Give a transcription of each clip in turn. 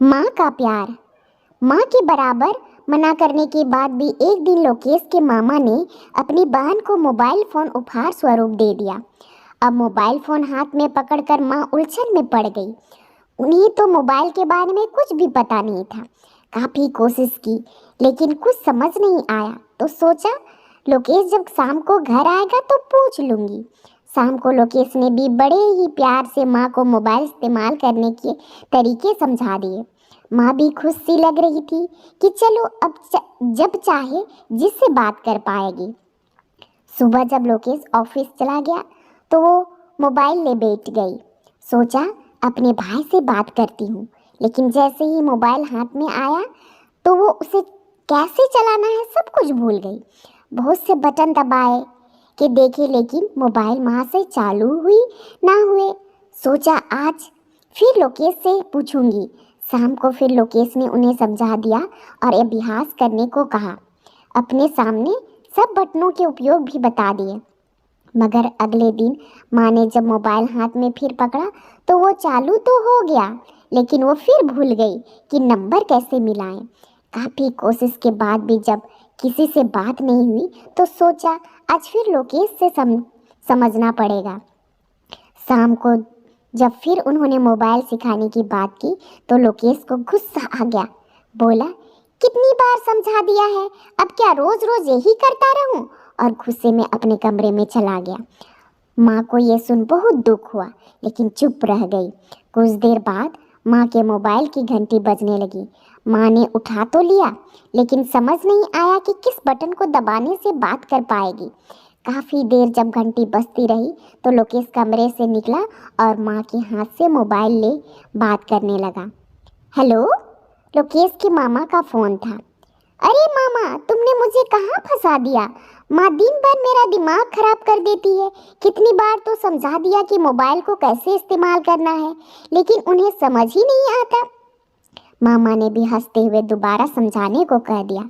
माँ का प्यार। माँ के बराबर मना करने के बाद भी एक दिन लोकेश के मामा ने अपनी बहन को मोबाइल फ़ोन उपहार स्वरूप दे दिया। अब मोबाइल फ़ोन हाथ में पकड़कर माँ उलझन में पड़ गई। उन्हें तो मोबाइल के बारे में कुछ भी पता नहीं था। काफ़ी कोशिश की लेकिन कुछ समझ नहीं आया, तो सोचा लोकेश जब शाम को घर आएगा तो पूछ लूँगी। शाम को लोकेश ने भी बड़े ही प्यार से माँ को मोबाइल इस्तेमाल करने के तरीके समझा दिए। माँ भी खुश सी लग रही थी कि चलो अब जब चाहे जिससे बात कर पाएगी। सुबह जब लोकेश ऑफिस चला गया तो वो मोबाइल ले बैठ गई। सोचा अपने भाई से बात करती हूँ, लेकिन जैसे ही मोबाइल हाथ में आया तो वो उसे कैसे चलाना है सब कुछ भूल गई। बहुत से बटन दबाए कि देखे लेकिन मोबाइल वहाँ से चालू हुई ना हुए। सोचा आज फिर लोकेश से पूछूंगी। शाम को फिर लोकेश ने उन्हें समझा दिया और अभ्यास करने को कहा। अपने सामने सब बटनों के उपयोग भी बता दिए। मगर अगले दिन माँ ने जब मोबाइल हाथ में फिर पकड़ा तो वो चालू तो हो गया, लेकिन वो फिर भूल गई कि नंबर कैसे मिलाएं। काफ़ी कोशिश के बाद भी जब किसी से बात नहीं हुई तो सोचा आज फिर लोकेश से समझना पड़ेगा। शाम को जब फिर उन्होंने मोबाइल सिखाने की बात की तो लोकेश को गुस्सा आ गया। बोला कितनी बार समझा दिया है, अब क्या रोज रोज यही करता रहूं? और गुस्से में अपने कमरे में चला गया। माँ को ये सुन बहुत दुख हुआ, लेकिन चुप रह गई। कुछ देर बाद माँ के मोबाइल की घंटी बजने लगी। माँ ने उठा तो लिया, लेकिन समझ नहीं आया कि किस बटन को दबाने से बात कर पाएगी। काफ़ी देर जब घंटी बजती रही तो लोकेश कमरे से निकला और माँ के हाथ से मोबाइल ले बात करने लगा। हेलो, लोकेश के मामा का फ़ोन था। अरे मामा, तुमने मुझे कहाँ फंसा दिया? माँ दिन भर मेरा दिमाग खराब कर देती है। कितनी बार तो समझा दिया कि मोबाइल को कैसे इस्तेमाल करना है, लेकिन उन्हें समझ ही नहीं आता। मामा ने भी हंसते हुए दोबारा समझाने को कह दिया।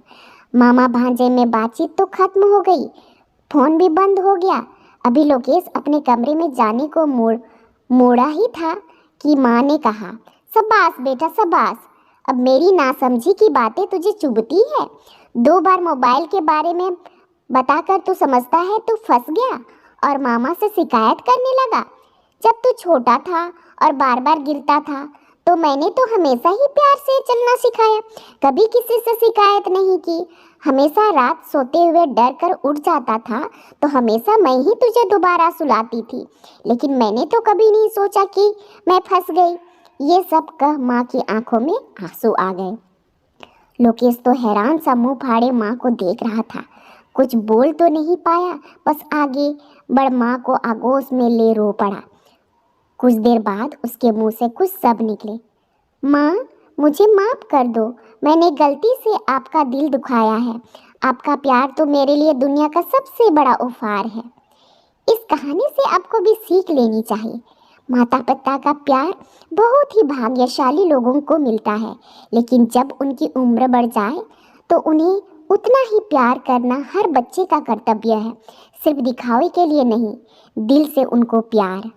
मामा भांजे में बातचीत तो खत्म हो गई, फोन भी बंद हो गया। अभी लोकेश अपने कमरे में जाने को मोड़ा ही था कि माँ ने कहा, शाबाश बेटा शाबाश, अब मेरी नासमझी की बातें तुझे चुभती है। 2 बार मोबाइल के बारे में बताकर तू समझता है तू फंस गया और मामा से शिकायत करने लगा। जब तू छोटा था और बार बार गिरता था तो मैंने तो हमेशा ही प्यार से चलना सिखाया, कभी किसी से शिकायत नहीं की। हमेशा रात सोते हुए डर कर उठ जाता था तो हमेशा मैं ही तुझे दोबारा सुलाती थी, लेकिन मैंने तो कभी नहीं सोचा कि मैं फंस गई। ये सब कह माँ की आंखों में आंसू आ गए। लोकेश तो हैरान सा मुंह फाड़े माँ को देख रहा था। कुछ बोल तो नहीं पाया, बस आगे बढ़ माँ को आगोश में ले रो पड़ा। कुछ देर बाद उसके मुंह से कुछ शब्द निकले। माँ, मुझे माफ़ कर दो, मैंने गलती से आपका दिल दुखाया है। आपका प्यार तो मेरे लिए दुनिया का सबसे बड़ा उपहार है। इस कहानी से आपको भी सीख लेनी चाहिए। माता पिता का प्यार बहुत ही भाग्यशाली लोगों को मिलता है, लेकिन जब उनकी उम्र बढ़ जाए तो उन्हें उतना ही प्यार करना हर बच्चे का कर्तव्य है। सिर्फ दिखावे के लिए नहीं, दिल से उनको प्यार।